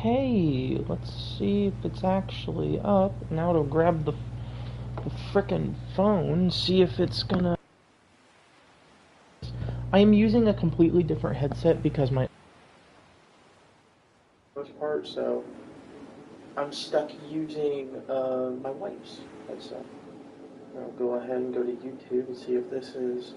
Okay, let's see if it's actually up. Now to grab the frickin' phone, see if it's gonna... I am using a completely different headset because my... most part, so I'm stuck using my wife's headset. I'll go ahead and go to YouTube and see if this is...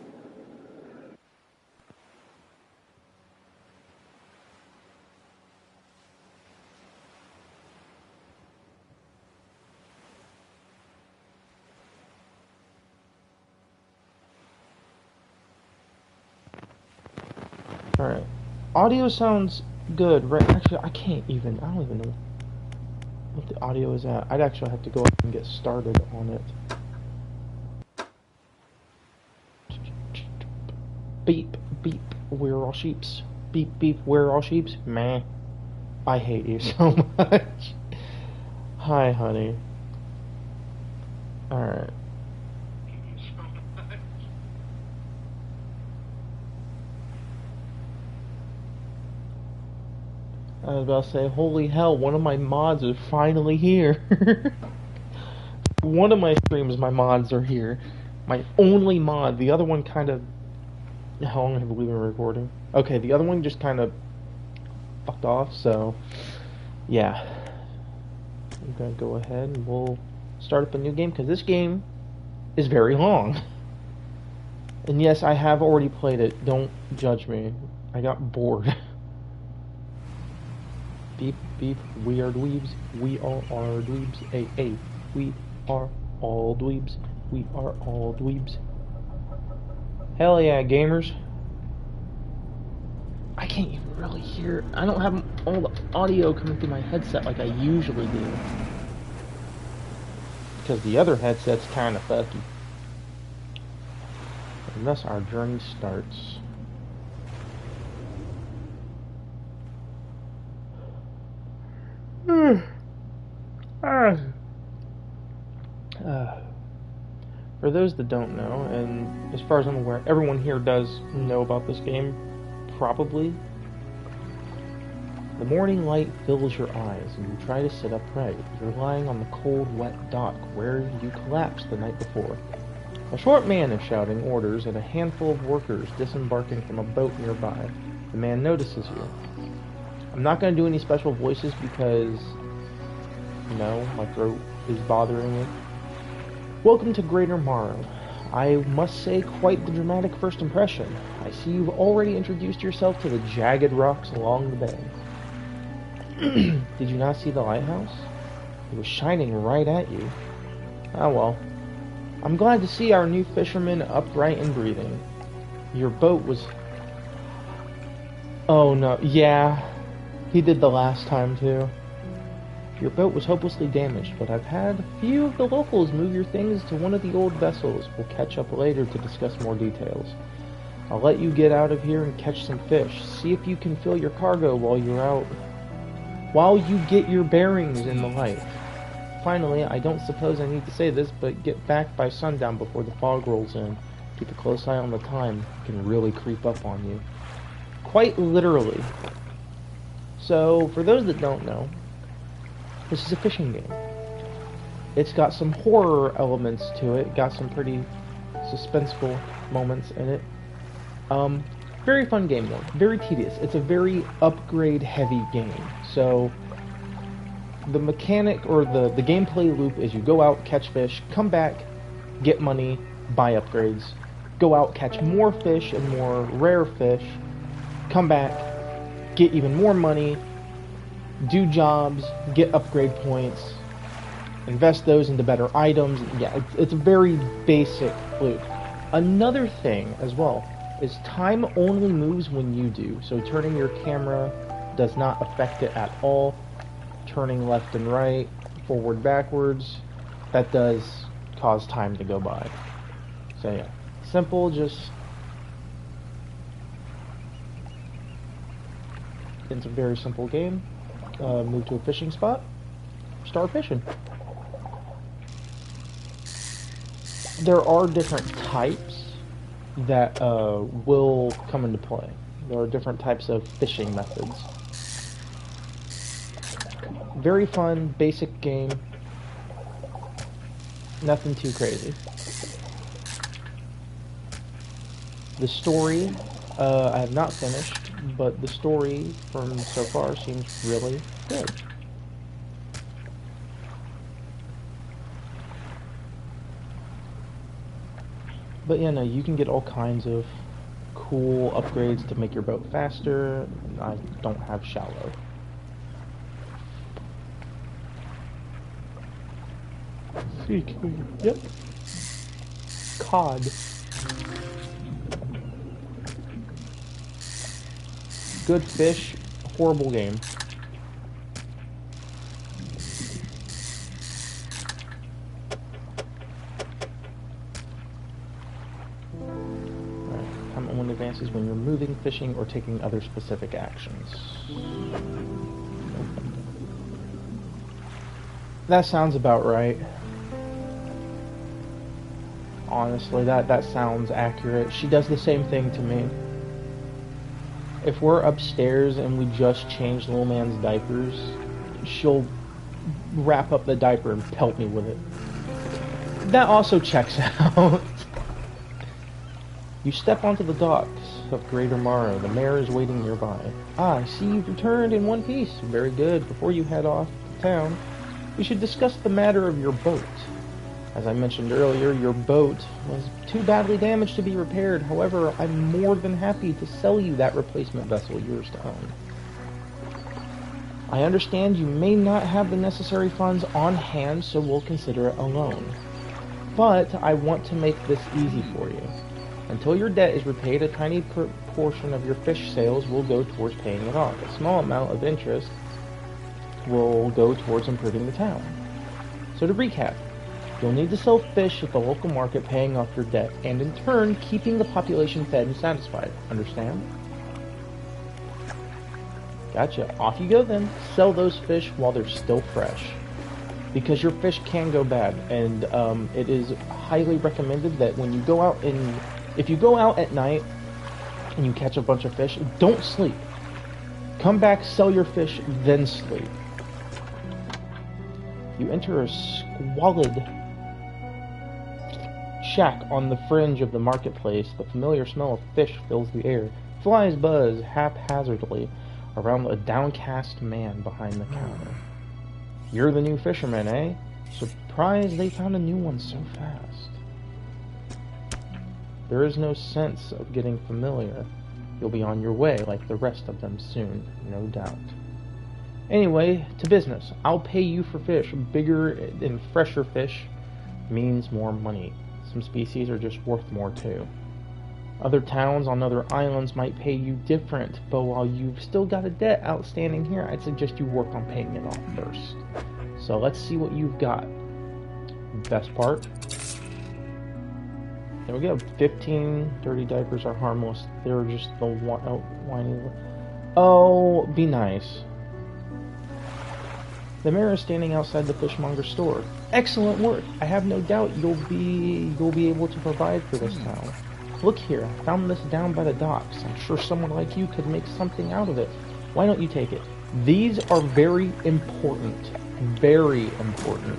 Alright. Audio sounds good, right? Actually, I don't even know what the audio is at. I'd actually have to go and get started on it. Beep, beep, we're all sheeps. Beep, beep, we're all sheeps. Meh. I hate you so much. Hi, honey. Alright. I was about to say, holy hell, one of my mods is finally here. One of my streams, my mods are here. My only mod. The other one kind of... How long have we been recording? Okay, the other one just kind of fucked off, so... Yeah. I'm gonna go ahead and we'll start up a new game, because this game is very long. And yes, I have already played it. Don't judge me. I got bored. Beep, beep, we are dweebs. We all are dweebs. Hey, hey, we are all dweebs. We are all dweebs. Hell yeah, gamers. I can't even really hear. I don't have all the audio coming through my headset like I usually do. Because the other headset's kind of fucky. And thus our journey starts. For those that don't know, and as far as I'm aware, everyone here does know about this game, probably. The morning light fills your eyes, and you try to sit upright. You're lying on the cold, wet dock where you collapsed the night before. A short man is shouting orders at a handful of workers disembarking from a boat nearby. The man notices you. I'm not going to do any special voices because, you know, my throat is bothering me. Welcome to Greater Morrow. I must say, quite the dramatic first impression. I see you've already introduced yourself to the jagged rocks along the bay. Did you not see the lighthouse? It was shining right at you. Ah well. I'm glad to see our new fisherman upright and breathing. Your boat was... Oh no, yeah. He did the last time too. Your boat was hopelessly damaged, but I've had a few of the locals move your things to one of the old vessels. We'll catch up later to discuss more details. I'll let you get out of here and catch some fish. See if you can fill your cargo while you're out. While you get your bearings in the light. Finally, I don't suppose I need to say this, but get back by sundown before the fog rolls in. Keep a close eye on the time. It can really creep up on you. Quite literally. So, for those that don't know, this is a fishing game. It's got some horror elements to it. Got some pretty suspenseful moments in it. Very fun game though. Very tedious. It's a very upgrade-heavy game. So, the mechanic or the gameplay loop is you go out, catch fish, come back, get money, buy upgrades. Go out, catch more fish and more rare fish, come back, get even more money, do jobs, get upgrade points, invest those into better items. Yeah, it's a very basic loop. Another thing as well is time only moves when you do. So turning your camera does not affect it at all. Turning left and right, forward, backwards, that does cause time to go by. So yeah, simple, just... It's a very simple game. Move to a fishing spot, start fishing. There are different types that will come into play. There are different types of fishing methods. Very fun, basic game. Nothing too crazy. The story, I have not finished, but the story from so far seems really good. But yeah, no, you can get all kinds of cool upgrades to make your boat faster. I don't have shallow. Yep. Cod. Good fish, horrible game. Comment when advances when you're moving, fishing, or taking other specific actions. That sounds about right. Honestly, that sounds accurate. She does the same thing to me. If we're upstairs and we just change the little man's diapers, she'll wrap up the diaper and pelt me with it. That also checks out. You step onto the docks of Greater Morrow. The mayor is waiting nearby. Ah, I see you've returned in one piece. Very good. Before you head off to town, we should discuss the matter of your boat. As I mentioned earlier, your boat was too badly damaged to be repaired. However, I'm more than happy to sell you that replacement vessel yours to own. I understand you may not have the necessary funds on hand, so we'll consider it a loan. But I want to make this easy for you. Until your debt is repaid, a tiny portion of your fish sales will go towards paying it off. A small amount of interest will go towards improving the town. So to recap, you'll need to sell fish at the local market, paying off your debt, and in turn, keeping the population fed and satisfied. Understand? Gotcha. Off you go then. Sell those fish while they're still fresh. Because your fish can go bad, and it is highly recommended that when you go out and... If you go out at night and you catch a bunch of fish, don't sleep. Come back, sell your fish, then sleep. You enter a squalid shack on the fringe of the marketplace. The familiar smell of fish fills the air. Flies buzz haphazardly around a downcast man behind the counter. You're the new fisherman, eh? Surprised they found a new one so fast. There is no sense of getting familiar. You'll be on your way like the rest of them soon, no doubt. Anyway, to business. I'll pay you for fish. Bigger and fresher fish means more money. Some species are just worth more too. Other towns on other islands might pay you different, but while you've still got a debt outstanding here, I'd suggest you work on paying it off first. So let's see what you've got. Best part. There we go. 15 dirty diapers are harmless. They're just the whiny... Oh, be nice. The mayor is standing outside the fishmonger's store. Excellent work. I have no doubt you'll be able to provide for this town. Look here, I found this down by the docks. I'm sure someone like you could make something out of it. Why don't you take it? These are very important. Very important.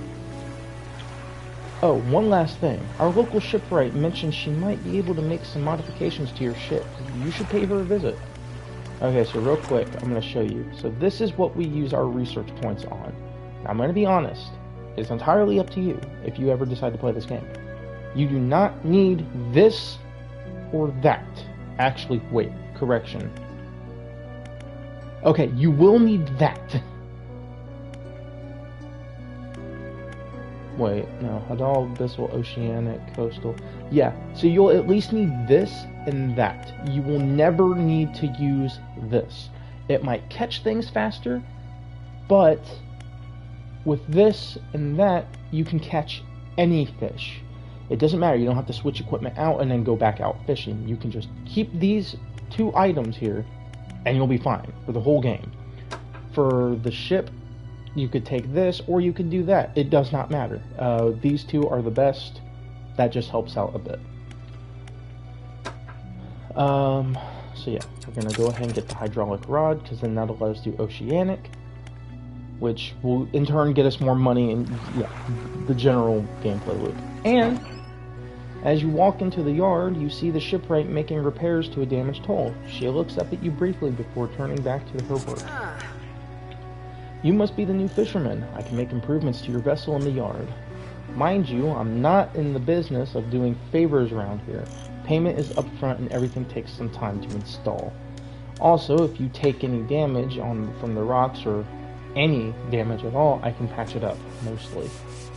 Oh, one last thing. Our local shipwright mentioned she might be able to make some modifications to your ship. You should pay her a visit. Okay, so real quick, I'm going to show you. So this is what we use our research points on. Now, I'm going to be honest. It's entirely up to you if you ever decide to play this game. You do not need this or that. Actually, wait, correction. Okay, you will need that. Wait, no, Hadal, Abyssal, Oceanic, Coastal. Yeah, so you'll at least need this and that. You will never need to use this. It might catch things faster, but with this and that, you can catch any fish. It doesn't matter, you don't have to switch equipment out and then go back out fishing. You can just keep these two items here, and you'll be fine for the whole game. For the ship, you could take this, or you could do that. It does not matter. These two are the best. That just helps out a bit. So yeah, we're going to go ahead and get the hydraulic rod, because then that'll let us do Oceanic. which will in turn get us more money and yeah, the general gameplay loop. And as you walk into the yard, you see the shipwright making repairs to a damaged hull. She looks up at you briefly before turning back to her work. You must be the new fisherman. I can make improvements to your vessel in the yard. Mind you, I'm not in the business of doing favors around here. Payment is upfront and everything takes some time to install. Also, if you take any damage from the rocks or any damage at all, I can patch it up, mostly.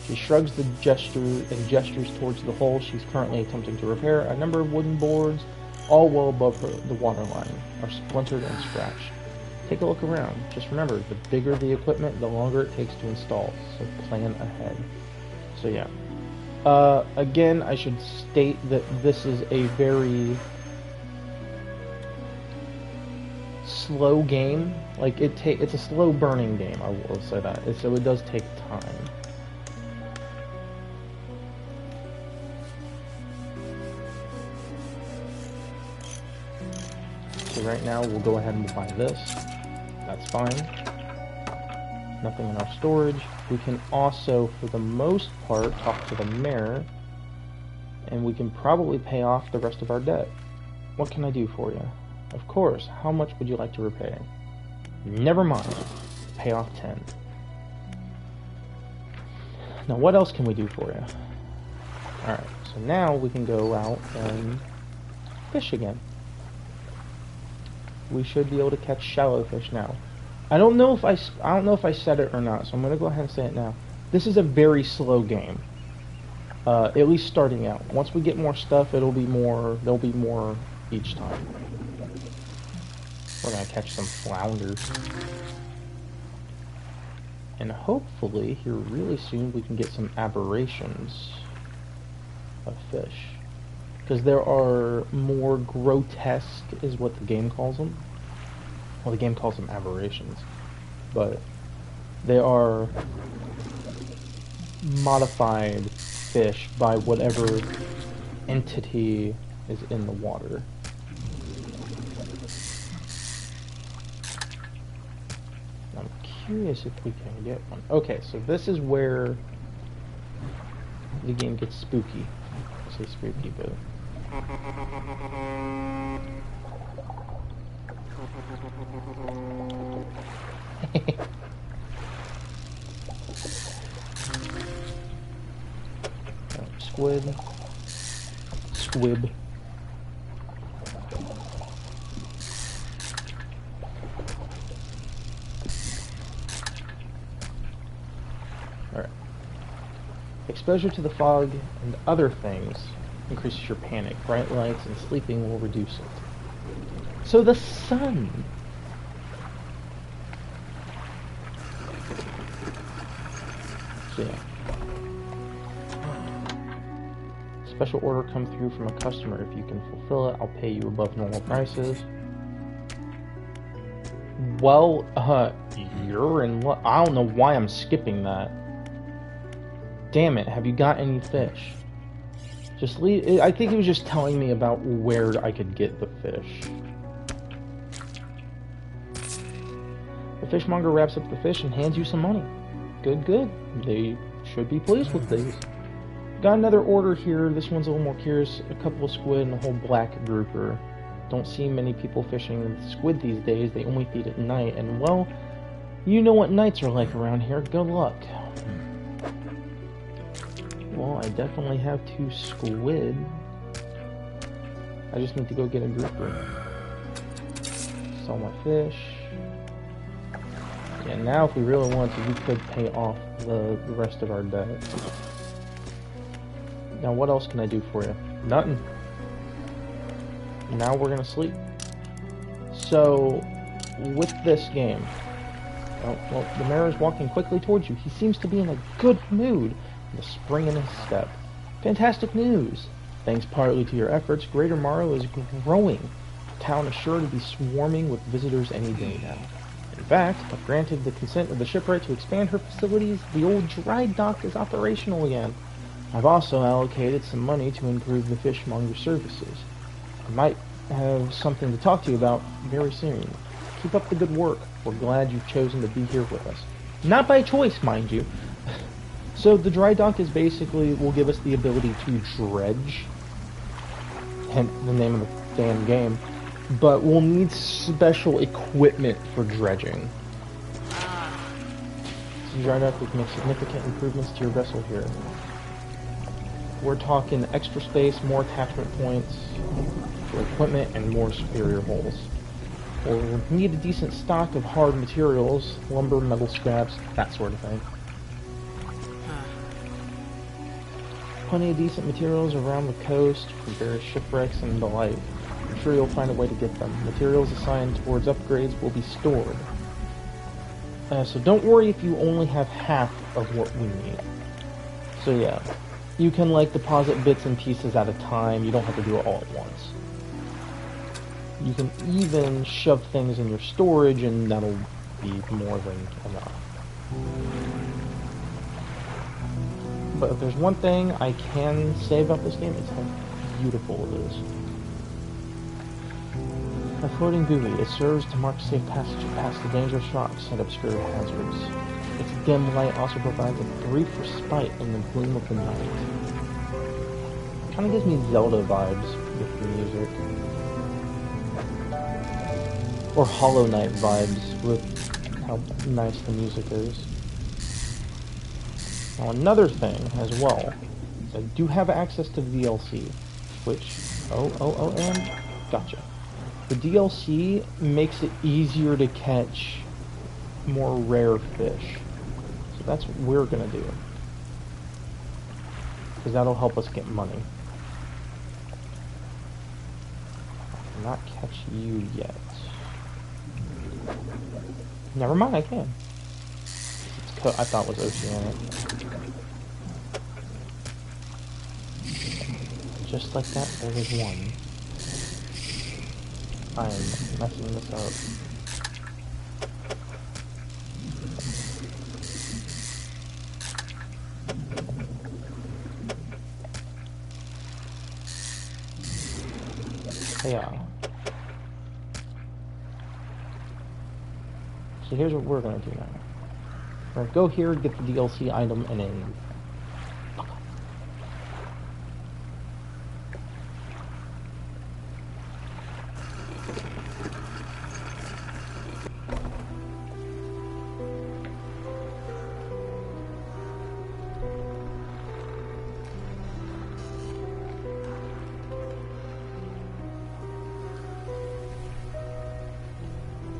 She shrugs the gesture and gestures towards the hull she's currently attempting to repair. A number of wooden boards, all well above the waterline, are splintered and scratched. Take a look around. Just remember, the bigger the equipment, the longer it takes to install, so plan ahead. So yeah. Again, I should state that this is a very slow game. Like, it's a slow burning game, I will say that. So it does take time. So right now we'll go ahead and buy this. That's fine. Nothing in our storage. We can also, for the most part, talk to the mayor, and we can probably pay off the rest of our debt. What can I do for you? Of course. How much would you like to repay? Never mind. Pay off 10. Now what else can we do for you? Alright, so now we can go out and fish again. We should be able to catch shallow fish now. I don't know if I said it or not, so I'm gonna go ahead and say it now. This is a very slow game. At least starting out. Once we get more stuff, there'll be more each time. We're gonna catch some flounders. And hopefully, here really soon, we can get some aberrations of fish. Because there are more grotesque, is what the game calls them. Well, the game calls them aberrations. But they are modified fish by whatever entity is in the water. I'm curious if we can get one. Okay, so this is where the game gets spooky. I say spooky, but squid. Squib. Alright. Exposure to the fog and other things increases your panic. Bright lights and sleeping will reduce it. So the sun. So yeah. Special order come through from a customer. If you can fulfill it, I'll pay you above normal prices. Well, you're in luck. I don't know why I'm skipping that. Damn it, have you got any fish? Just leave. I think he was just telling me about where I could get the fish. The fishmonger wraps up the fish and hands you some money. Good, good. They should be pleased with these. Got another order here. This one's a little more curious. A couple of squid and a whole black grouper. Don't see many people fishing with squid these days. They only feed at night. And, well, you know what nights are like around here. Good luck. Well, I definitely have 2 squid. I just need to go get a grouper. Sell my fish. Yeah, now if we really want to, we could pay off the rest of our debt. Now, what else can I do for you? Nothing. Now we're gonna sleep. So, with this game, well, the mayor is walking quickly towards you. He seems to be in a good mood, with a spring in his step. Fantastic news! Thanks partly to your efforts, Greater Morrow is growing. The town is sure to be swarming with visitors any day now. In fact, I've granted the consent of the shipwright to expand her facilities. The old dry dock is operational again. I've also allocated some money to improve the fishmonger services. I might have something to talk to you about very soon. Keep up the good work. We're glad you've chosen to be here with us. Not by choice, mind you. So the dry dock is basically will give us the ability to dredge, hence the name of the damn game, but we'll need special equipment for dredging. So dry dock, we can make significant improvements to your vessel here. We're talking extra space, more attachment points for equipment, and more superior holes. We'll need a decent stock of hard materials, lumber, metal scraps, that sort of thing. Plenty of decent materials around the coast for various shipwrecks and the like. I'm sure you'll find a way to get them. Materials assigned towards upgrades will be stored. So don't worry if you only have half of what we need. So yeah, you can like deposit bits and pieces at a time. You don't have to do it all at once. You can even shove things in your storage and that'll be more than enough. But if there's one thing I can say about this game, it's how beautiful it is. A floating buoy, it serves to mark safe passage past the dangerous rocks and obscure hazards. Its dim light also provides a brief respite in the gloom of the night. Kinda gives me Zelda vibes with the music. Or Hollow Knight vibes with how nice the music is. Now another thing as well, is I do have access to the DLC, which, and gotcha. The DLC makes it easier to catch more rare fish. So that's what we're gonna do. Because that'll help us get money. I cannot catch you yet. Never mind, I can. I thought it was oceanic. Just like that, there is one. I am messing this up. Yeah. So here's what we're gonna do now. We're gonna go here, get the DLC item, and then...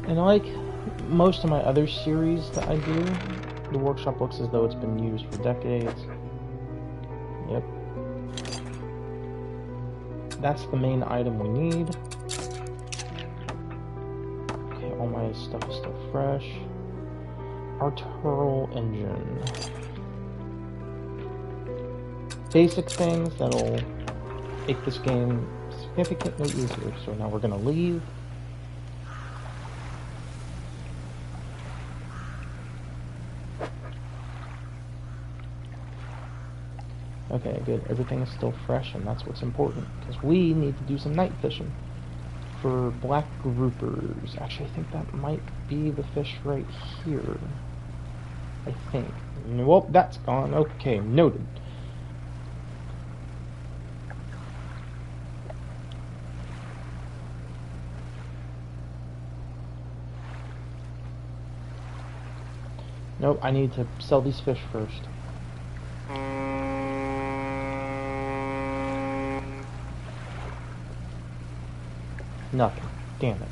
And like most of my other series that I do, the workshop looks as though it's been used for decades. Yep. That's the main item we need. Okay, all my stuff is still fresh. Artillery engine. Basic things that'll make this game significantly easier. So now we're gonna leave. Okay, good. Everything is still fresh, and that's what's important, because we need to do some night fishing for black groupers. Actually, I think that might be the fish right here. I think. Well, that's gone. Okay, noted. Nope, I need to sell these fish first. Nothing. Damn it.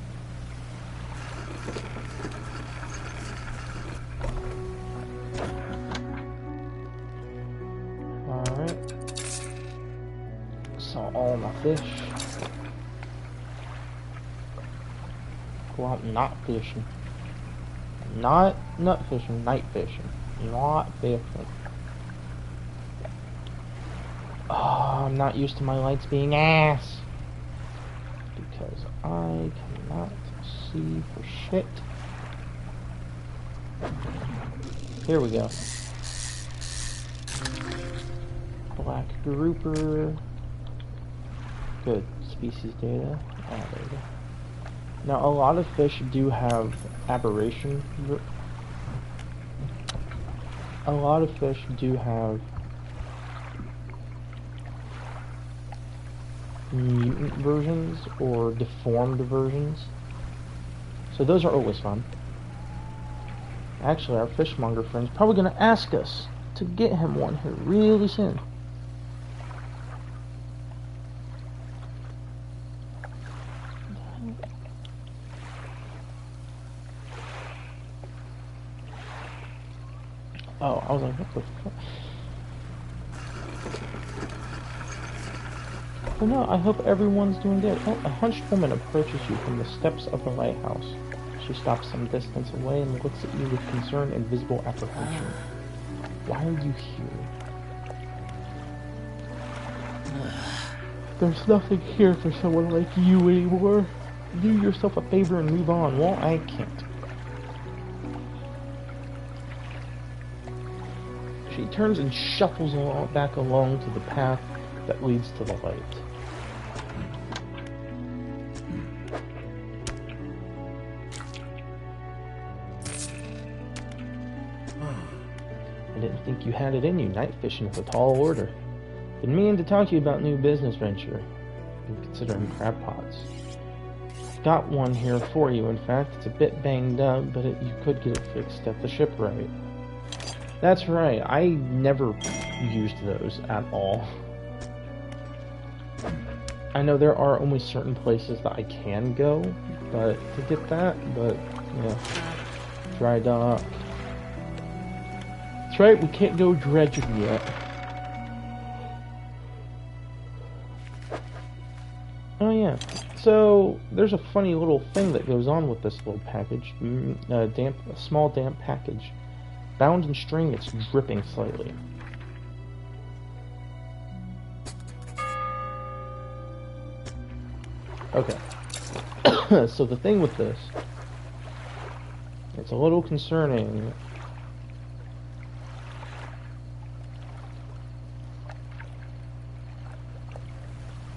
Alright. Saw all my fish. Go out not fishing. Not nut fishing, night fishing. Not fishing. Oh, I'm not used to my lights being ass. Because I cannot see for shit. Here we go. Black grouper. Good. Species data. Oh, there we go. Now, a lot of fish do have aberration. a lot of fish do have mutant versions or deformed versions, so those are always fun. Actually, our fishmonger friend's probably going to ask us to get him one here really soon. Oh, I was like, what the fuck? Well, no, I hope everyone's doing good. Oh, a hunched woman approaches you from the steps of the lighthouse. She stops some distance away and looks at you with concern and visible apprehension. Why are you here? There's nothing here for someone like you anymore. Do yourself a favor and move on. Well, I can't. She turns and shuffles back along to the path that leads to the light. I didn't think you had it in you. Night fishing is a tall order. Been meaning to talk to you about new business venture. Been considering crab pots. Got one here for you, in fact. It's a bit banged up, but you could get it fixed at the shipwright. That's right, I never used those at all. I know there are only certain places that I can go, but to get that, but yeah. Dry dock. That's right, we can't go dredging yet. Oh yeah, so there's a funny little thing that goes on with this little package. A small damp package. Bound in string, it's dripping slightly. Okay. So the thing with this, it's a little concerning.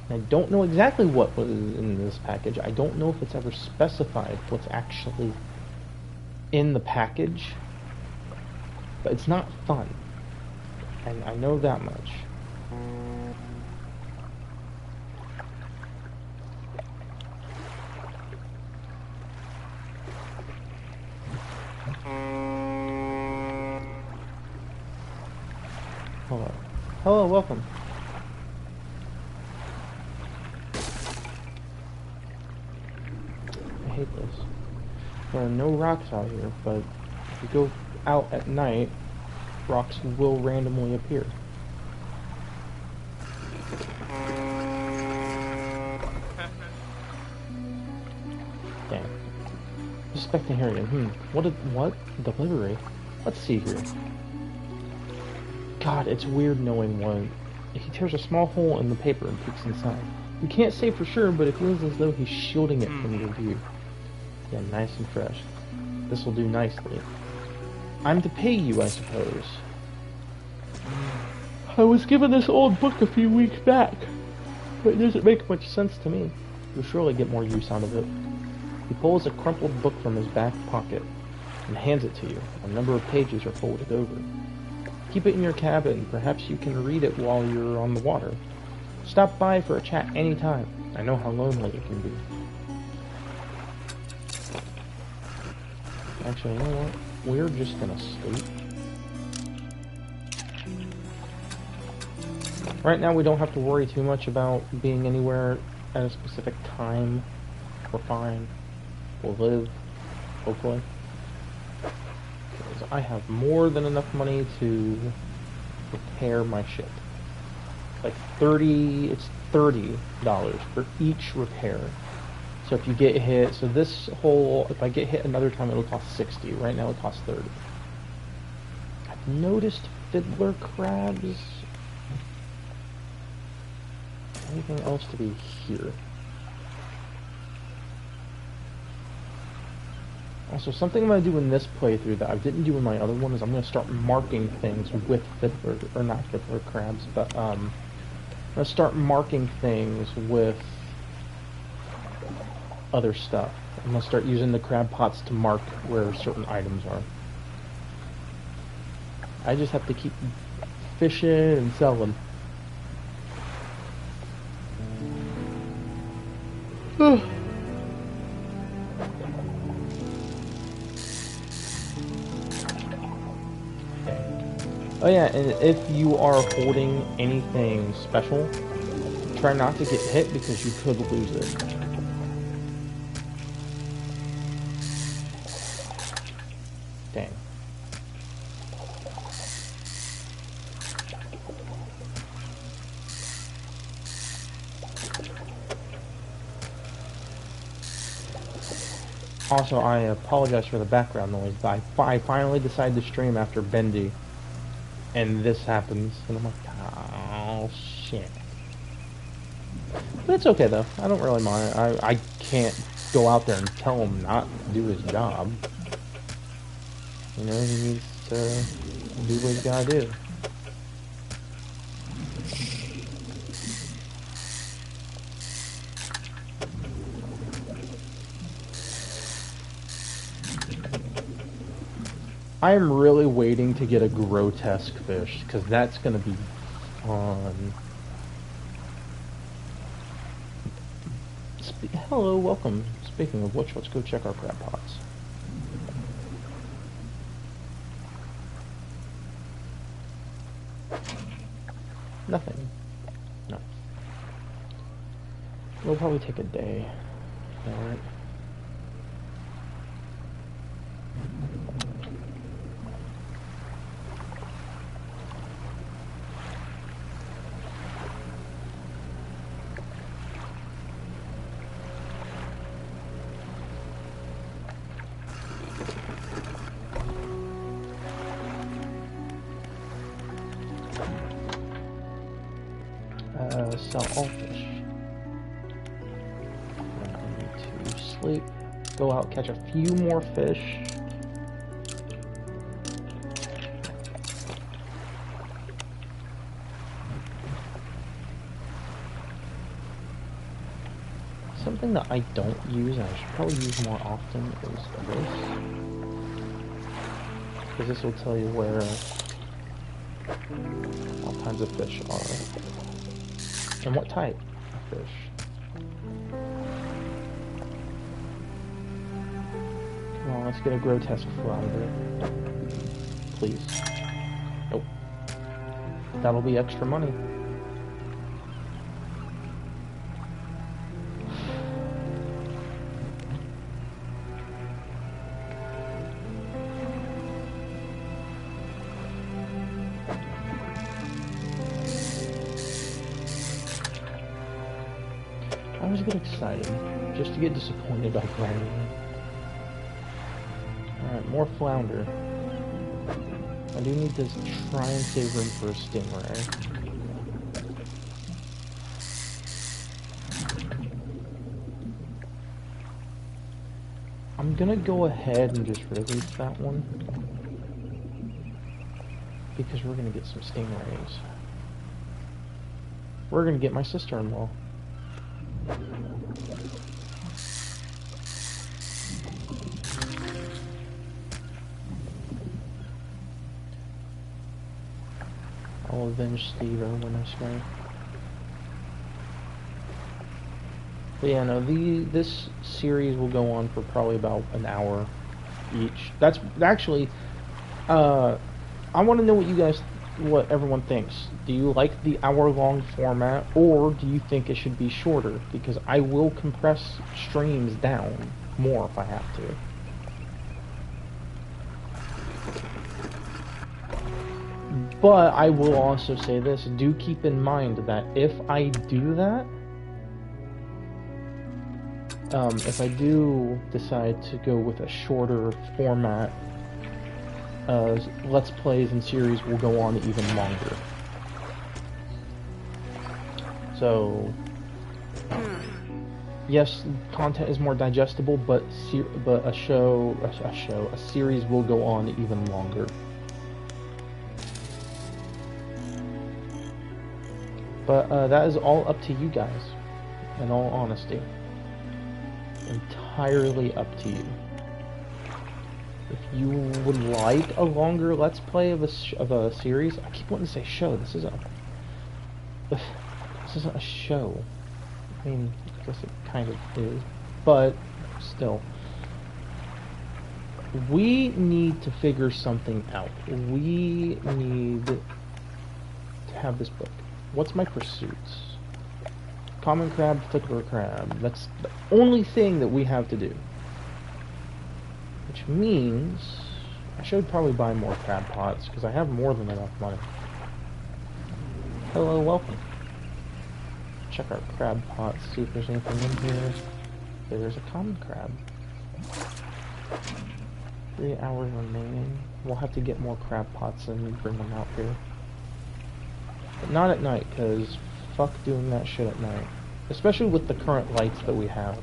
I don't know exactly what was in this package. I don't know if it's ever specified what's actually in the package. But it's not fun. And I know that much. Hello. Hello, welcome. I hate this. There are no rocks out here, but if you go out at night, rocks will randomly appear. Damn. Suspecting Harrigan. What? Delivery? Let's see here. God, it's weird knowing what. He tears a small hole in the paper and peeks inside. You can't say for sure, but it feels as though he's shielding it from your view. Yeah, nice and fresh. This will do nicely. I'm to pay you, I suppose. I was given this old book a few weeks back, but it doesn't make much sense to me. You'll surely get more use out of it. He pulls a crumpled book from his back pocket and hands it to you. A number of pages are folded over. Keep it in your cabin. Perhaps you can read it while you're on the water. Stop by for a chat anytime. I know how lonely it can be. Actually, you know what? We're just gonna sleep. Right now we don't have to worry too much about being anywhere at a specific time. We're fine. We'll live, hopefully. Because I have more than enough money to repair my ship. Like it's $30 for each repair. So if you get hit, so this whole, if I get hit another time, it'll cost 60. Right now it costs 30. I've noticed fiddler crabs. Anything else to be here? Also, something I'm going to do in this playthrough that I didn't do in my other one is I'm going to start marking things with fiddler, or not fiddler crabs, but I'm going to start marking things with other stuff. I'm going to start using the crab pots to mark where certain items are. I just have to keep fishing and selling. Oh yeah, and if you are holding anything special, try not to get hit because you could lose it. Dang. Also, I apologize for the background noise, but I finally decided to stream after Bendy. And this happens, and I'm like, oh shit. But it's okay though. I don't really mind. I can't go out there and tell him not to do his job. You know, he needs to do what he's gotta do. I am really waiting to get a grotesque fish, because that's going to be fun. Hello, welcome. Speaking of which, let's go check our crab pots. Nothing. No. It'll probably take a day. Alright. Sell all fish. I need to sleep. Go out, catch a few more fish. Something that I don't use, and I should probably use more often, is this. Because this will tell you where all kinds of fish are. And what type of fish? Come on, let's get a grotesque flounder. Please. Nope. That'll be extra money. I always get excited, just to get disappointed by flounder. Alright, more flounder. I do need to try and save room for a stingray. I'm gonna go ahead and just release that one, because we're gonna get some stingrays. We're gonna get my sister-in-law. I'll avenge Steve Irwin, I swear. But yeah, no, this series will go on for probably about an hour each. That's actually, I want to know what everyone thinks. Do you like the hour-long format, or do you think it should be shorter? Because I will compress streams down more if I have to. But I will also say this, do keep in mind that if I do that, if I do decide to go with a shorter format, Let's Plays and series will go on even longer. So, yes, content is more digestible, but a series will go on even longer. But that is all up to you guys, in all honesty. Entirely up to you. If you would like a longer Let's Play of a series, I keep wanting to say show. This isn't a show. I mean, I guess it kind of is, but still. We need to figure something out. We need to have this book. What's my pursuits? Common crab, fiddler crab. That's the only thing that we have to do. Which means I should probably buy more crab pots because I have more than enough money. Hello, welcome. Check our crab pots, see if there's anything in here. There's a common crab. 3 hours remaining. We'll have to get more crab pots and bring them out here. But not at night, because fuck doing that shit at night. Especially with the current lights that we have.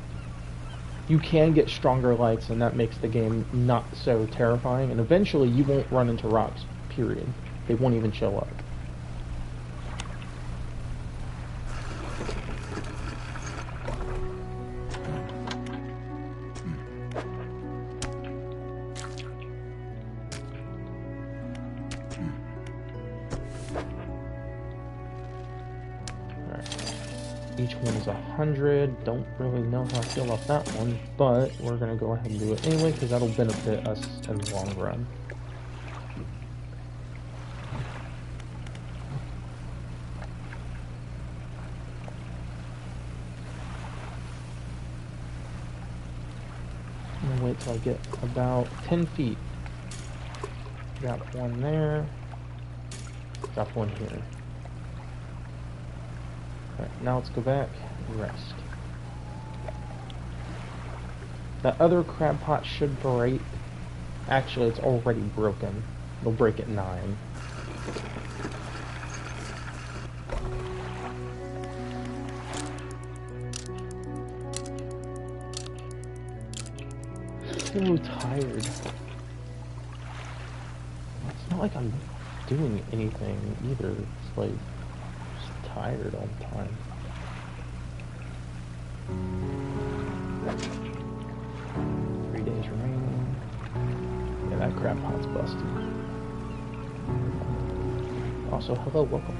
You can get stronger lights, and that makes the game not so terrifying, and eventually you won't run into rocks, period. They won't even show up. Each one is 100. Don't really know how I feel about that one, but we're gonna go ahead and do it anyway because that'll benefit us in the long run. I'm gonna wait till I get about 10 feet. Got one there. Got one here. Alright, now let's go back and rest. That other crab pot should break. Actually, it's already broken. It'll break at 9. So tired. It's not like I'm doing anything either. It's like tired all the time. Three days remaining. Yeah, that crab pot's busted. Also, hello, welcome.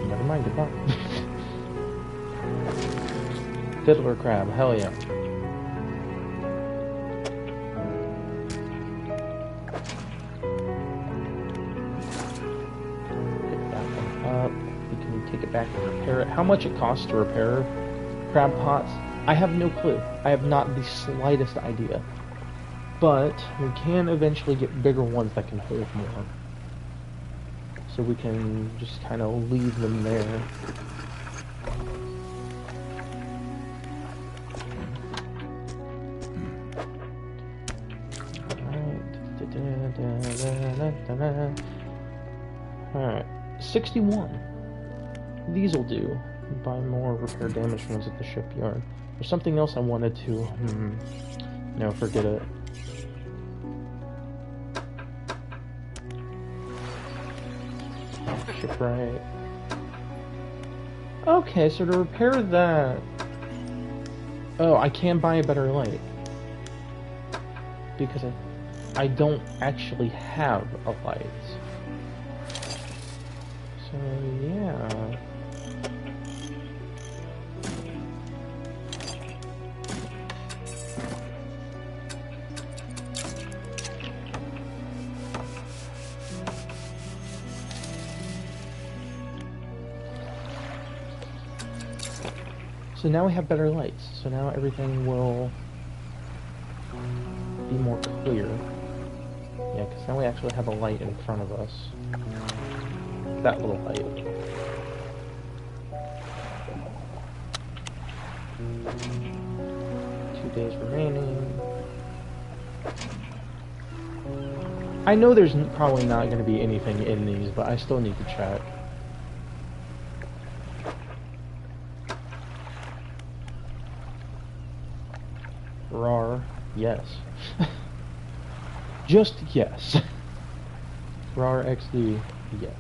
Never mind, goodbye. Fiddler crab, hell yeah. Take it back and repair it. How much it costs to repair crab pots, I have no clue. I have not the slightest idea. But we can eventually get bigger ones that can hold more. So we can just kind of leave them there. Alright. 61. These will do. Buy more repair damaged ones at the shipyard. There's something else I wanted to... No, forget it. Shipwright. Okay, so to repair that... Oh, I can buy a better light. Because I don't actually have a light. So, yeah... So now we have better lights, so now everything will be more clear. Yeah, because now we actually have a light in front of us. That little light. Two days remaining. I know there's probably not going to be anything in these, but I still need to check. Rar, yes. Just yes. Rar XD, yes.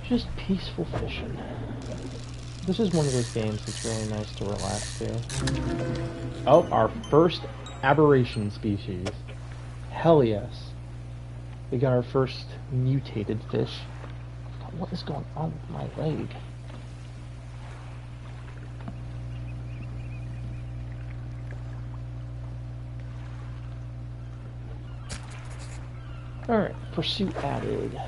Just peaceful fishing. This is one of those games that's really nice to relax to. Oh, our first aberration species. Hell yes. We got our first mutated fish. What is going on with my leg? Alright, pursuit added.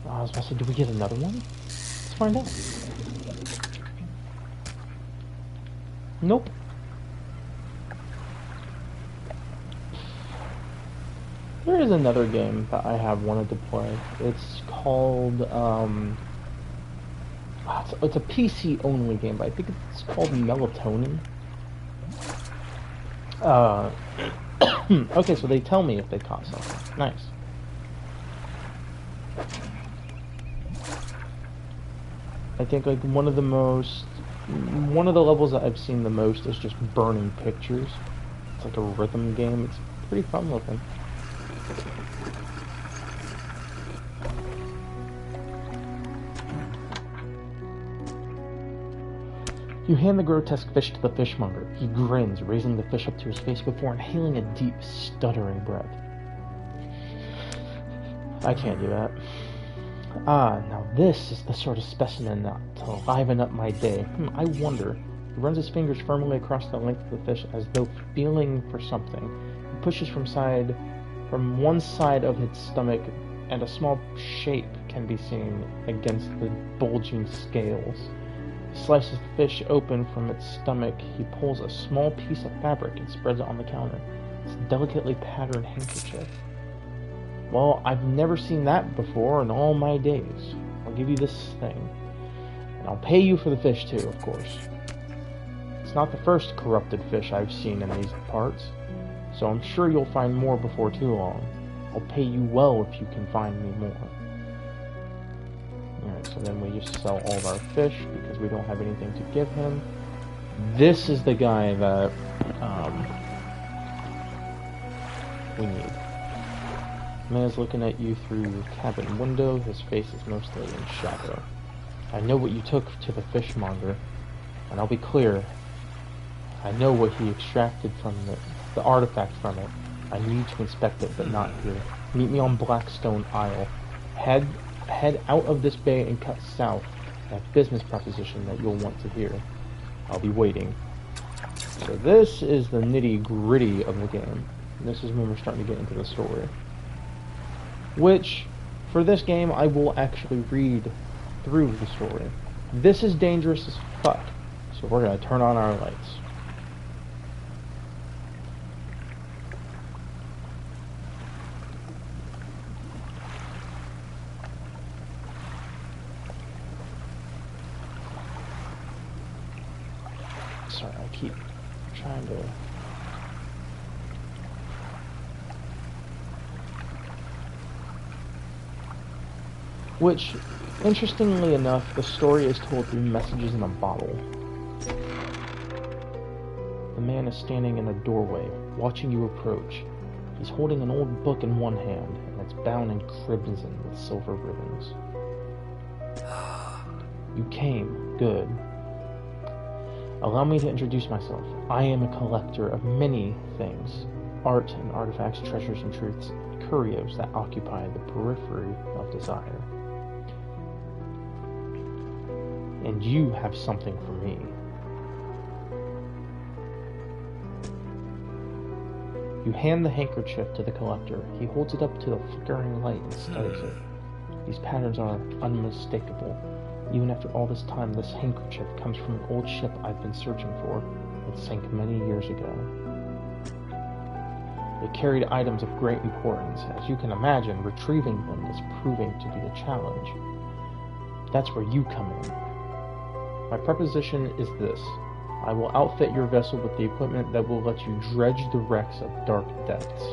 I was about to say, do we get another one? Let's find out. Nope. There is another game that I have wanted to play. It's called, it's a PC only game, but I think it's called Melatonin. Okay, so they tell me if they caught something. Nice. I think like one of the levels that I've seen the most is just burning pictures. It's like a rhythm game. It's pretty fun looking. You hand the grotesque fish to the fishmonger. He grins, raising the fish up to his face before inhaling a deep, stuttering breath. I can't do that. Ah, now this is the sort of specimen to liven up my day. I wonder. He runs his fingers firmly across the length of the fish as though feeling for something. He pushes from one side of its stomach, and a small shape can be seen against the bulging scales. He slices the fish open from its stomach. He pulls a small piece of fabric and spreads it on the counter. It's a delicately patterned handkerchief. Well, I've never seen that before in all my days. I'll give you this thing. And I'll pay you for the fish too, of course. It's not the first corrupted fish I've seen in these parts, so I'm sure you'll find more before too long. I'll pay you well if you can find me more. Alright, so then we just sell all of our fish because we don't have anything to give him. This is the guy that we need. The man is looking at you through your cabin window. His face is mostly in shadow. I know what you took to the fishmonger, and I'll be clear. I know what he extracted from the artifact from it. I need to inspect it, but not here. Meet me on Blackstone Isle. Head out of this bay and cut south. That business proposition that you'll want to hear. I'll be waiting. So this is the nitty-gritty of the game. And this is when we're starting to get into the story. Which, for this game, I will actually read through the story. This is dangerous as fuck, so we're gonna turn on our lights. Sorry, I keep trying to... Which, interestingly enough, the story is told through messages in a bottle. The man is standing in a doorway, watching you approach. He's holding an old book in one hand, and it's bound in crimson with silver ribbons. You came. Good. Allow me to introduce myself. I am a collector of many things. Art and artifacts, treasures and truths, curios that occupy the periphery of desire. And you have something for me. You hand the handkerchief to the collector. He holds it up to the flickering light and studies it. These patterns are unmistakable. Even after all this time, this handkerchief comes from an old ship I've been searching for. It sank many years ago. It carried items of great importance. As you can imagine, retrieving them is proving to be a challenge. That's where you come in. My proposition is this. I will outfit your vessel with the equipment that will let you dredge the wrecks of dark depths.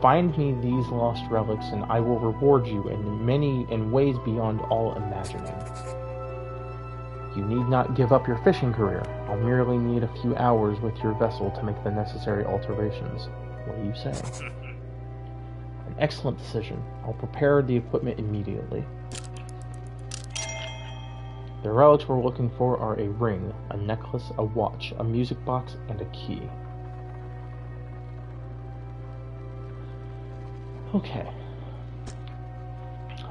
Find me these lost relics, and I will reward you in ways beyond all imagining. You need not give up your fishing career. I'll merely need a few hours with your vessel to make the necessary alterations. What do you say? An excellent decision. I'll prepare the equipment immediately. The relics we're looking for are a ring, a necklace, a watch, a music box, and a key. Okay.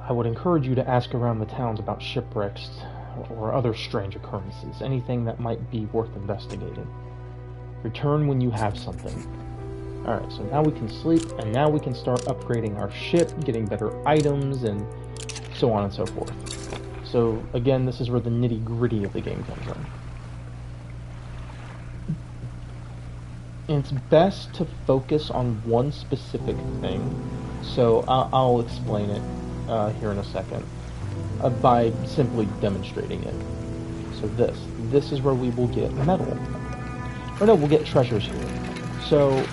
I would encourage you to ask around the towns about shipwrecks or other strange occurrences, anything that might be worth investigating. Return when you have something. Alright, so now we can sleep, and now we can start upgrading our ship, getting better items, and so on and so forth. So, again, this is where the nitty-gritty of the game comes in. And it's best to focus on one specific thing, so I'll explain it here in a second by simply demonstrating it. So this is where we will get metal. Or no, we'll get treasures here. So,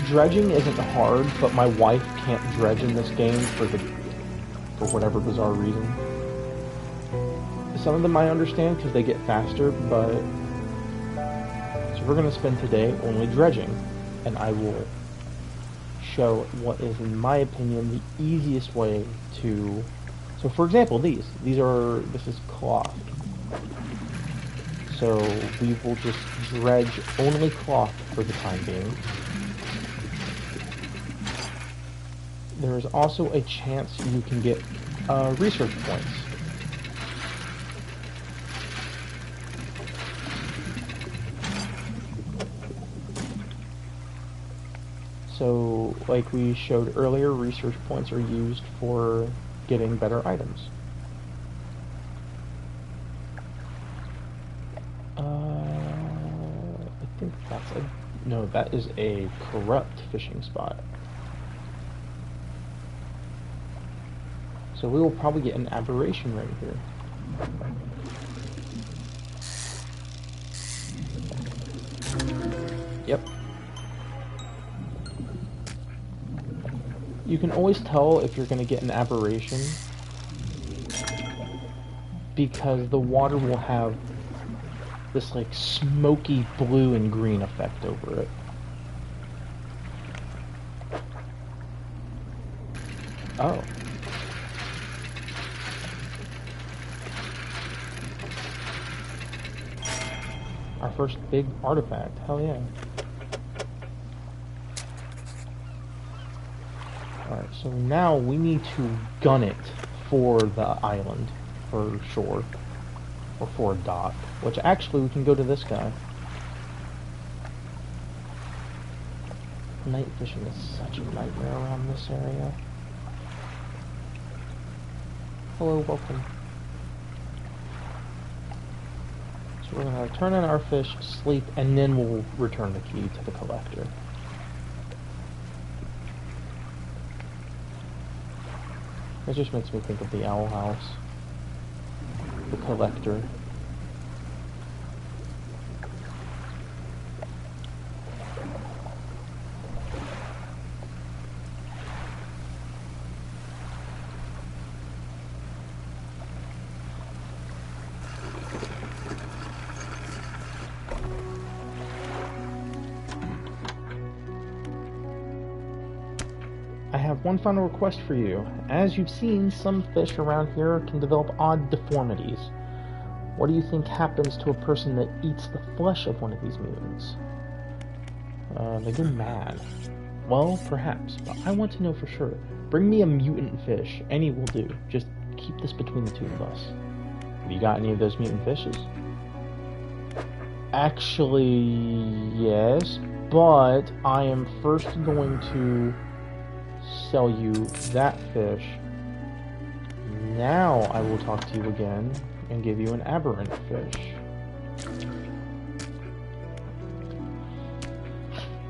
dredging isn't hard, but my wife can't dredge in this game for whatever bizarre reason. Some of them I understand because they get faster, but so we're going to spend today only dredging, and I will show what is, in my opinion, the easiest way to. So, for example, this is cloth. So we will just dredge only cloth for the time being. There is also a chance you can get research points. So, like we showed earlier, research points are used for getting better items. I think that's no, that is a corrupt fishing spot. So we will probably get an aberration right here. Yep. You can always tell if you're going to get an aberration because the water will have this like smoky blue and green effect over it. Oh. Our first big artifact. Hell yeah. Alright, so now we need to gun it for the island, for shore, or for a dock, which actually we can go to this guy. Night fishing is such a nightmare around this area. Hello, welcome. So we're going to turn in our fish, sleep, and then we'll return the key to the collector. It just makes me think of the Owl House. The collector. I have one final request for you. As you've seen, some fish around here can develop odd deformities. What do you think happens to a person that eats the flesh of one of these mutants? They go mad. Well, perhaps, but I want to know for sure. Bring me a mutant fish. Any will do. Just keep this between the two of us. Have you got any of those mutant fishes? Actually, yes, but I am first going to sell you that fish. Now I will talk to you again and give you an aberrant fish.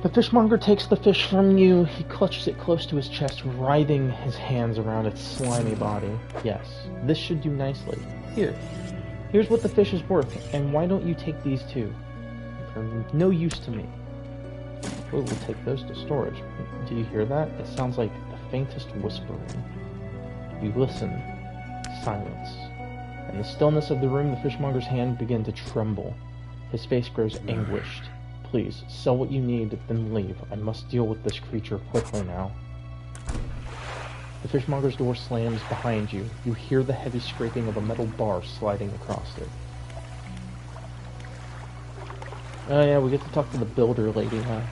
The fishmonger takes the fish from you. He clutches it close to his chest, writhing his hands around its slimy body. Yes, this should do nicely. Here's what the fish is worth, and why don't you take these too? They're no use to me. We'll take those to storage. Do you hear that? It sounds like the faintest whispering. You listen. Silence. In the stillness of the room, the fishmonger's hand began to tremble. His face grows anguished. Please, sell what you need, then leave. I must deal with this creature quickly now. The fishmonger's door slams behind you. You hear the heavy scraping of a metal bar sliding across it. Oh yeah, we get to talk to the builder lady, huh?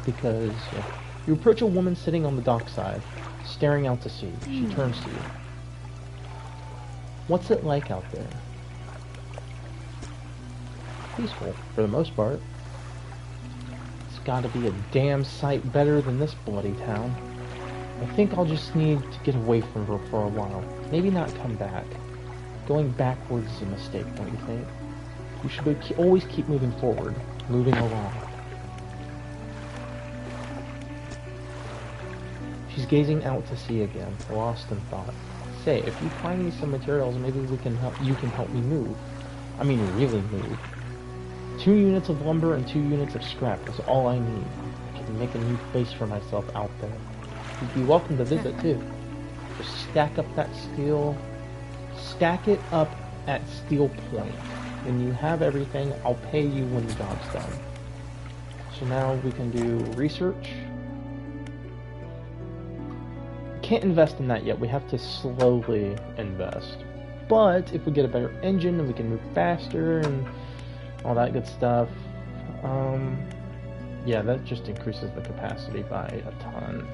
Because, yeah. You approach a woman sitting on the dockside, staring out to sea. She turns to you. What's it like out there? Peaceful, for the most part. It's gotta be a damn sight better than this bloody town. I think I'll just need to get away from her for a while. Maybe not come back. Going backwards is a mistake, don't you think? You should always keep moving forward, moving along. She's gazing out to sea again, lost in thought. Say, if you find me some materials, maybe you can help me move. I mean, really move. 2 units of lumber and 2 units of scrap is all I need. I can make a new place for myself out there. You'd be welcome to visit, too. Just stack up that steel. Stack it up at Steel Point. When you have everything, I'll pay you when the job's done. So now we can do research. Can't invest in that yet. We have to slowly invest. But if we get a better engine and we can move faster and all that good stuff, yeah, that just increases the capacity by a ton.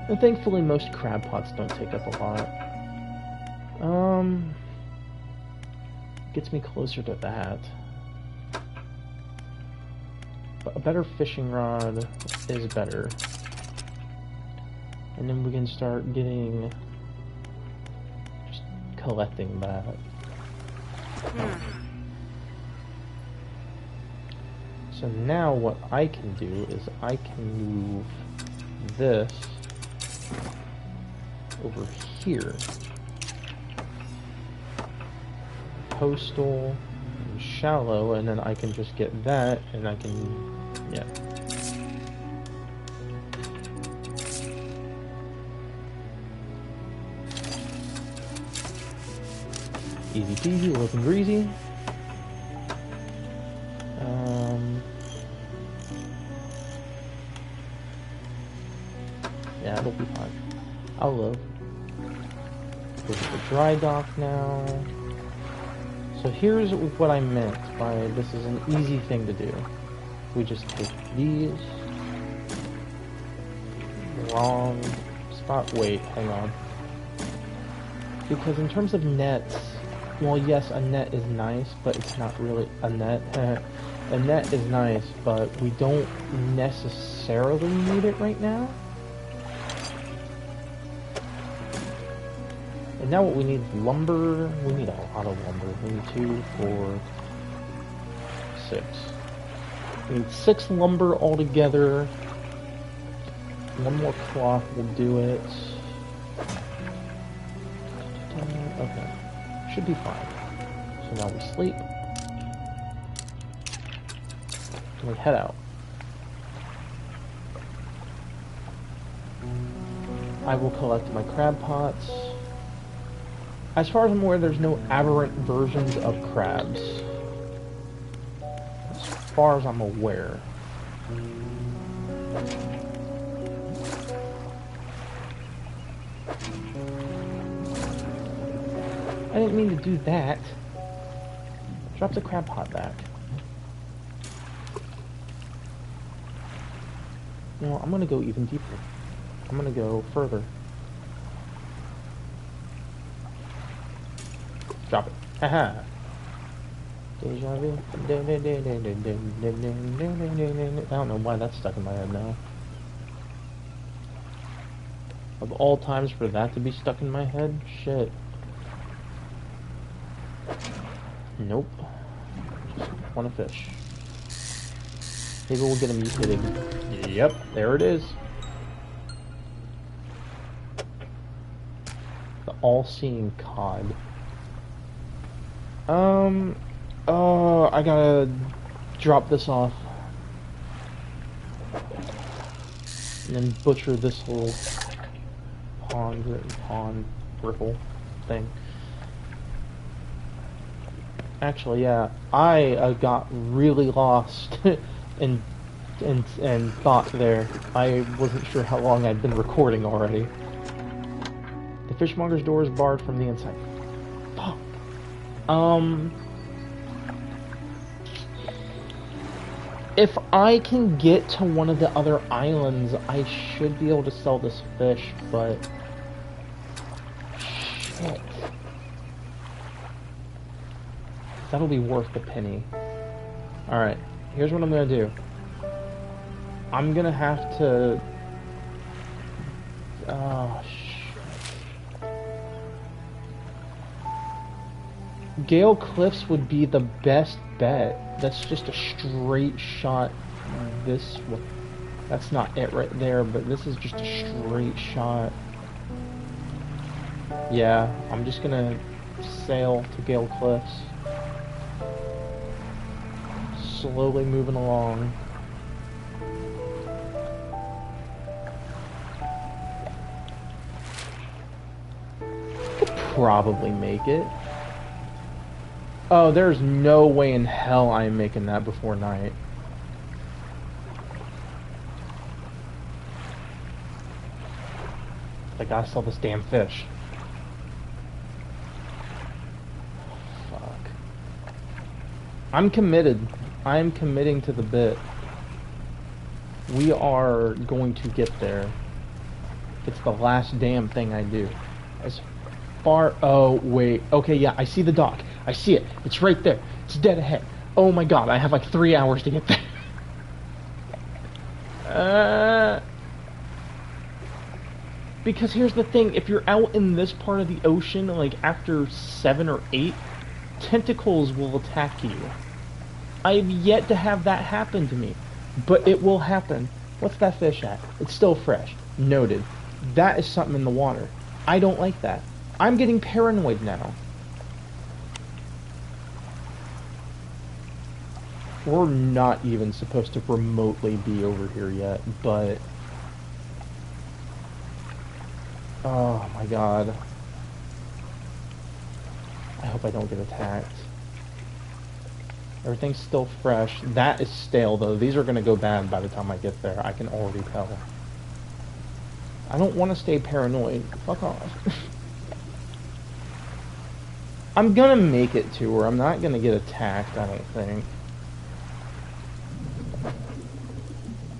And thankfully most crab pots don't take up a lot. Gets me closer to that. But a better fishing rod is better. And then we can start getting... just collecting that. So now what I can do is I can move this over here. Coastal and shallow, and then I can just get that, and I can, yeah. Easy peasy, looking greasy. Yeah, it'll be fine. I'll load. Go to the dry dock now. So here's what I meant by this is an easy thing to do. We just take these. Wrong spot. Wait, hang on. Because in terms of nets, well, yes, a net is nice, but it's not really a net. A net is nice, but we don't necessarily need it right now. And now what we need is lumber. We need a lot of lumber. We need 2, 4, 6. We need 6 lumber altogether. 1 more cloth will do it. Okay. Should be fine. So now we sleep. And we head out. I will collect my crab pots. As far as I'm aware, there's no aberrant versions of crabs. As far as I'm aware. I didn't mean to do that. Drop the crab pot back. No, I'm gonna go even deeper. I'm gonna go further. Drop it. Haha. Deja vu. I don't know why that's stuck in my head now. Of all times for that to be stuck in my head? Shit. Nope. Just want to fish. Maybe we'll get a mutated. Yep, there it is. The all-seeing cod. I gotta drop this off. And then butcher this whole pond ripple thing. Actually, yeah, I got really lost and thought there. I wasn't sure how long I'd been recording already. The fishmonger's door is barred from the inside. Fuck. If I can get to one of the other islands, I should be able to sell this fish, but... Shit. That'll be worth the penny. Alright, here's what I'm gonna do. I'm gonna have to... Oh, shit. Gale Cliffs would be the best bet. That's just a straight shot this way. That's not it right there, but this is just a straight shot. Yeah, I'm just gonna sail to Gale Cliffs. Slowly moving along. Could probably make it. Oh, there's no way in hell I am making that before night. I gotta sell this damn fish. Fuck. I'm committed. I am committing to the bit. We are going to get there. It's the last damn thing I do. As far... Oh, wait. Okay, yeah, I see the dock. I see it. It's right there. It's dead ahead. Oh my god, I have like 3 hours to get there. Because here's the thing, if you're out in this part of the ocean, like after 7 or 8, tentacles will attack you. I've yet to have that happen to me, but it will happen. What's that fish at? It's still fresh. Noted. That is something in the water. I don't like that. I'm getting paranoid now. We're not even supposed to remotely be over here yet, but... Oh my god. I hope I don't get attacked. Everything's still fresh. That is stale though. These are gonna go bad by the time I get there. I can already tell. I don't want to stay paranoid. Fuck off. I'm gonna make it to her. I'm not gonna get attacked, I don't think.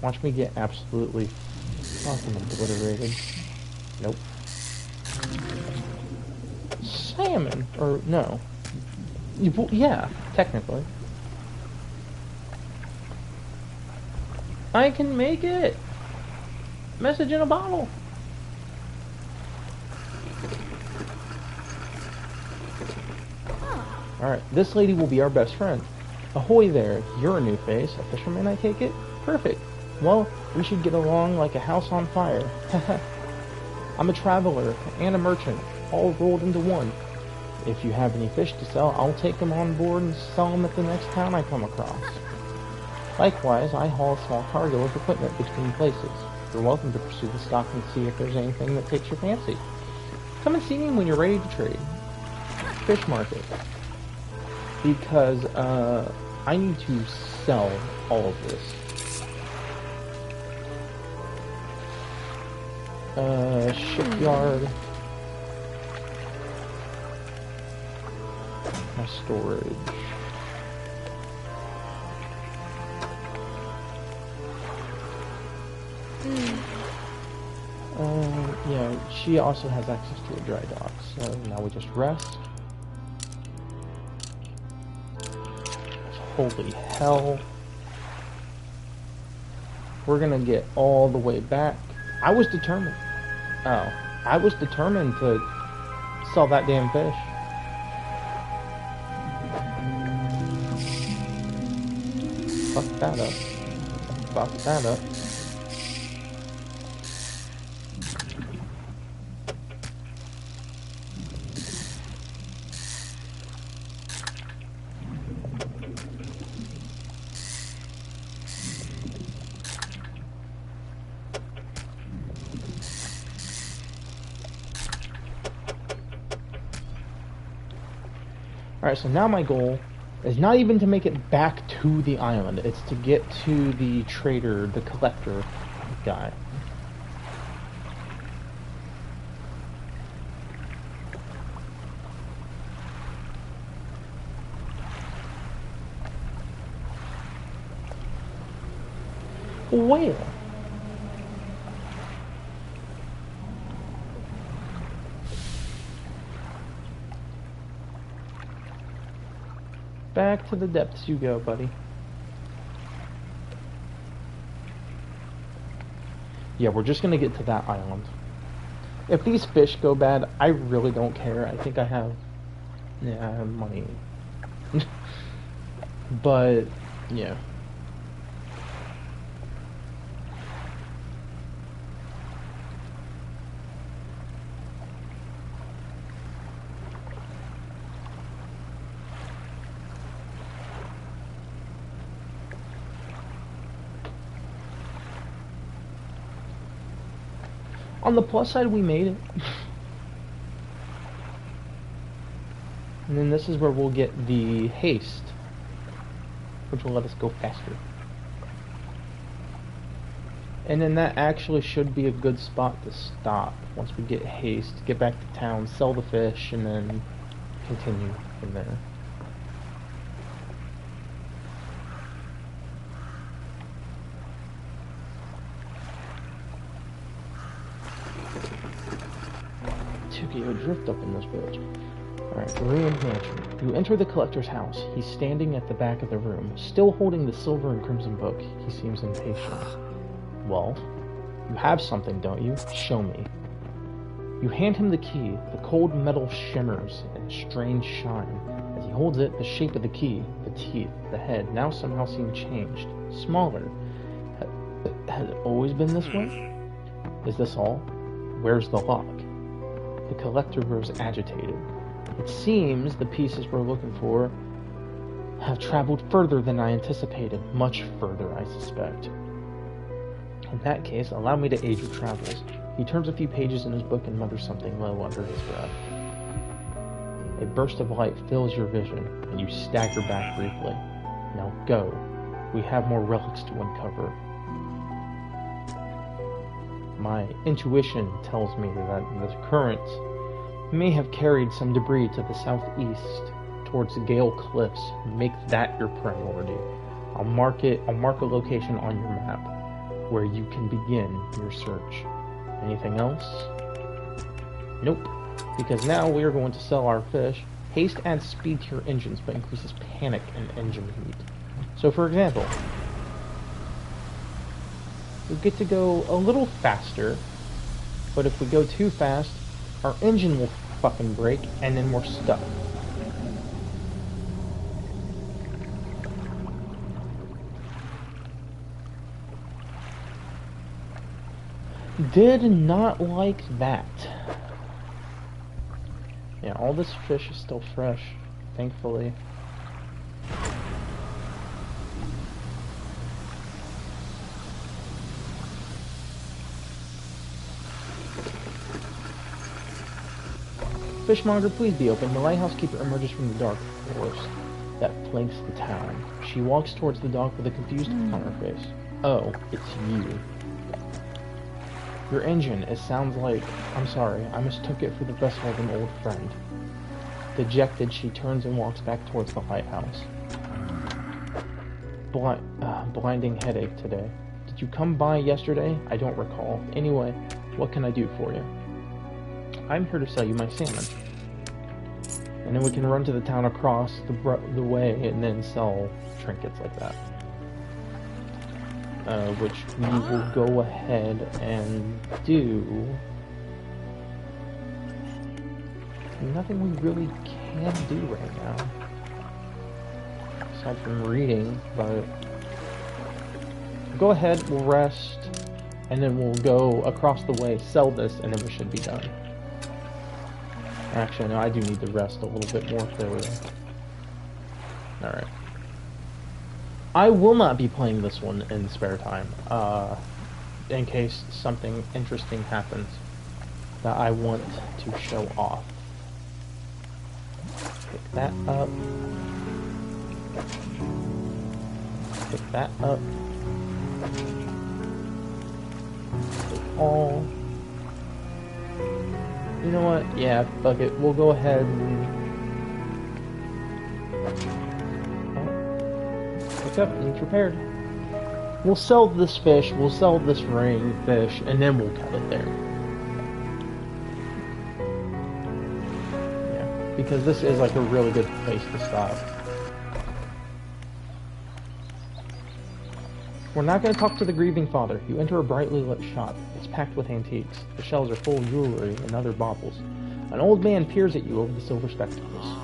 Watch me get absolutely fucking obliterated. Nope. Salmon! Or, no. Yeah, technically. I can make it! Message in a bottle! Alright, this lady will be our best friend. Ahoy there, you're a new face. A fisherman, I take it? Perfect. Well, we should get along like a house on fire. I'm a traveler and a merchant, all rolled into one. If you have any fish to sell, I'll take them on board and sell them at the next town I come across. Likewise, I haul a small cargo of equipment between places. You're welcome to pursue the stock and see if there's anything that takes your fancy. Come and see me when you're ready to trade. Fish market. Because, I need to sell all of this. Shipyard. My storage. Yeah, she also has access to a dry dock, so now we just rest. Holy hell. We're gonna get all the way back. I was determined. Oh, I was determined to sell that damn fish. Fuck that up. Fuck that up. Alright, so now my goal is not even to make it back to the island. It's to get to the trader, the collector guy. Where? Back to the depths you go, buddy. Yeah, we're just gonna get to that island. If these fish go bad, I really don't care. I think I have... yeah, I have money. But, yeah. On the plus side, we made it. And then this is where we'll get the haste, which will let us go faster. And then that actually should be a good spot to stop. Once we get haste, get back to town, sell the fish, and then continue from there. Tokyo drift up in this village. Alright, Ruin Mansion. You enter the collector's house. He's standing at the back of the room, still holding the silver and crimson book. He seems impatient. Well, you have something, don't you? Show me. You hand him the key. The cold metal shimmers in a strange shine. As he holds it, the shape of the key, the teeth, the head, now somehow seem changed. Smaller. Has it always been this way? Is this all? Where's the lock? The collector grows agitated. It seems the pieces we're looking for have traveled further than I anticipated. Much further, I suspect. In that case, allow me to aid your travels. He turns a few pages in his book and mutters something low under his breath. A burst of light fills your vision, and you stagger back briefly. Now go. We have more relics to uncover. My intuition tells me that the current may have carried some debris to the southeast towards the Gale Cliffs. Make that your priority. I'll mark a location on your map where you can begin your search. Anything else? Nope. Because now we are going to sell our fish. Haste adds speed to your engines, but increases panic and engine heat. So for example, we get to go a little faster, but if we go too fast, our engine will fucking break, and then we're stuck. Did not like that. Yeah, all this fish is still fresh, thankfully. Fishmonger, please be open. The lighthouse keeper emerges from the dark forest that flanks the town. She walks towards the dock with a confused look on her face. Oh, it's you. Your engine, it sounds like... I'm sorry, I mistook it for the vessel of an old friend. Dejected, she turns and walks back towards the lighthouse. Blinding headache today. Did you come by yesterday? I don't recall. Anyway, what can I do for you? I'm here to sell you my salmon. And then we can run to the town across the way and then sell trinkets like that. Which we will go ahead and do. Nothing we really can do right now. Aside from reading, but... Go ahead, we'll rest, and then we'll go across the way, sell this, and then we should be done. Actually, no, I do need to rest a little bit more thoroughly. Alright. I will not be playing this one in spare time, in case something interesting happens that I want to show off. Pick that up. Pick that up. All. You know what? Yeah, fuck it. We'll go ahead and pick up and prepared. We'll sell this fish, we'll sell this ring fish, and then we'll cut it there. Yeah, because this is like a really good place to stop. We're not going to talk to the grieving father. You enter a brightly lit shop. It's packed with antiques. The shelves are full of jewelry and other baubles. An old man peers at you over the silver spectacles.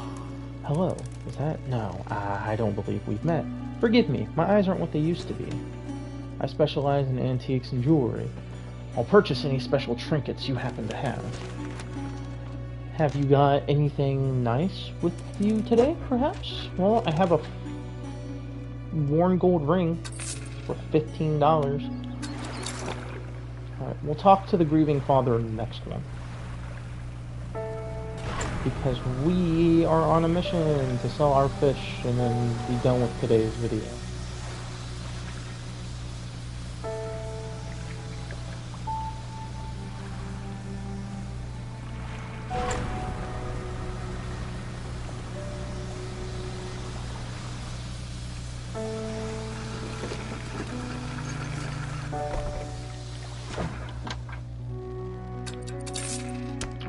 Hello, is that? No, I don't believe we've met. Forgive me, my eyes aren't what they used to be. I specialize in antiques and jewelry. I'll purchase any special trinkets you happen to have. Have you got anything nice with you today, perhaps? Well, I have a worn gold ring for $15. Alright, we'll talk to the grieving father in the next one. Because we are on a mission to sell our fish and then be done with today's video.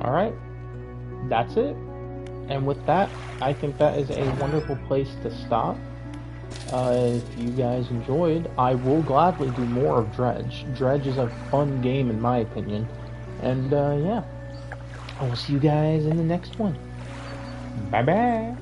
Alright, that's it. And with that, I think that is a wonderful place to stop. If you guys enjoyed, I will gladly do more of Dredge. Dredge is a fun game in my opinion. And yeah, I will see you guys in the next one. Bye bye.